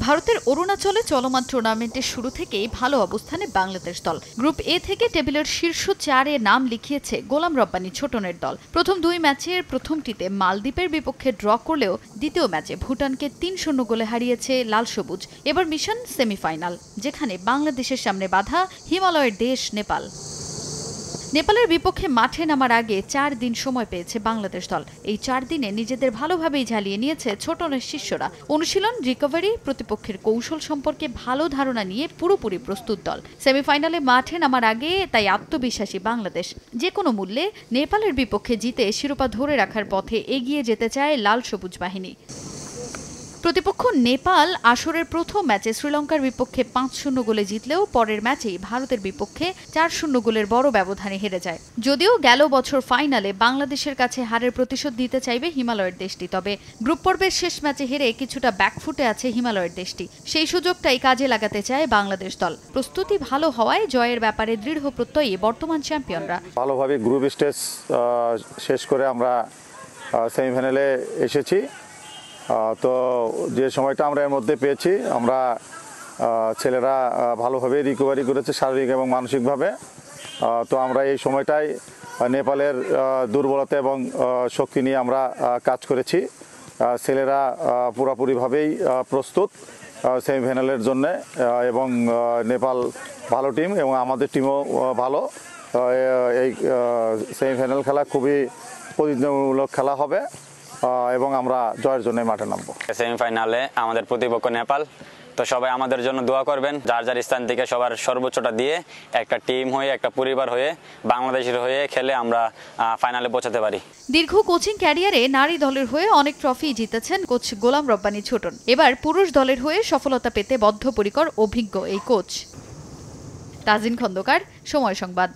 ভারতের অরুণাচলে চলমান টুর্নামেন্টের শুরু থেকেই ভালো অবস্থানে বাংলাদেশ দল। গ্রুপ এ থেকে টেবিলের শীর্ষ ৪-এ নাম লিখিয়েছে গোলাম রব্বানী ছোটনের দল। প্রথম দুই ম্যাচের প্রথমটিতে মালদ্বীপের বিপক্ষে ড্র করলেও দ্বিতীয় ম্যাচে ভুটানকে ৩-০ গোলে হারিয়েছে লাল সবুজ। এবার মিশন সেমিফাইনাল, যেখানে বাংলাদেশের সামনে বাধা হিমালয়ের দেশ নেপাল। নেপালের বিপক্ষে মাঠে নামার আগে ৪ দিন সময় পেয়েছে বাংলাদেশ দল। এই ৪ দিনে নিজেদের ভালোভাবেই ঝালিয়ে নিয়েছে ছোটনের শিষ্যরা। অনুশীলন, রিকভারি, প্রতিপক্ষের কৌশল সম্পর্কে ভালো ধারণা নিয়ে পুরোপুরি প্রস্তুত দল। সেমিফাইনালে মাঠে নামার আগে তাই আত্মবিশ্বাসী বাংলাদেশ। যে কোনো মূল্যে নেপালের বিপক্ষে জিতে শিরোপা ধরে রাখার পথে এগিয়ে যেতে চায় লাল সবুজ বাহিনী। প্রতিপক্ষ নেপাল আসরের প্রথম ম্যাচে শ্রীলঙ্কার বিপক্ষে ৫-০ গোলে জিতলেও পরের ম্যাচেই ভারতের বিপক্ষে ৪-০ গোলের বড় ব্যবধানে হেরে যায়। যদিও গেল বছর ফাইনালে বাংলাদেশের কাছে হারের প্রতিশোধ দিতে চাইবে হিমালয়ের দেশটি, তবে গ্রুপ পর্বের শেষ ম্যাচে হেরে কিছুটা ব্যাকফুটে আছে হিমালয়ের দেশটি। সেই সুযোগটাই কাজে লাগাতে চায় বাংলাদেশ দল। প্রস্তুতি ভালো হওয়ায় জয়ের ব্যাপারে দৃঢ় প্রত্যয়ী বর্তমান চ্যাম্পিয়নরা। ভালোভাবে গ্রুপ স্টেজ শেষ করে আমরা সেমিফাইনালে এসেছি। তো যে সময়টা আমরা এর মধ্যে পেয়েছি, আমরা ছেলেরা ভালোভাবে রিকভারি করেছে শারীরিক এবং মানসিকভাবে। তো আমরা এই সময়টায় নেপালের দুর্বলতা এবং শক্তি নিয়ে আমরা কাজ করেছি। ছেলেরা পুরোপুরিভাবেই প্রস্তুত সেমিফাইনালের জন্যে, এবং নেপাল ভালো টিম এবং আমাদের টিমও ভালো। এই সেমিফাইনাল খেলা খুবই প্রতিযোগিতামূলক খেলা হবে এবং আমরা জয়ের জন্য মাঠে নামবো। সেমিফাইনালে আমাদের প্রতিপক্ষ নেপাল, তো সবাই আমাদের জন্য দোয়া করবেন। যার যার স্থান থেকে সবার সর্বোচ্চটা দিয়ে একটা টিম হয়ে, একটা পরিবার হয়ে, বাংলাদেশের হয়ে খেলে আমরা ফাইনালে পৌঁছাতে পারি। দীর্ঘ কোচিং ক্যারিয়ারে নারী দলের হয়ে অনেক ট্রফি জিতেছেন কোচ গোলাম রব্বানী ছোটন। এবার পুরুষ দলের হয়ে সফলতা পেতে বদ্ধপরিকর অভিজ্ঞ এই কোচ। তাজিন খন্দকার, সময় সংবাদ।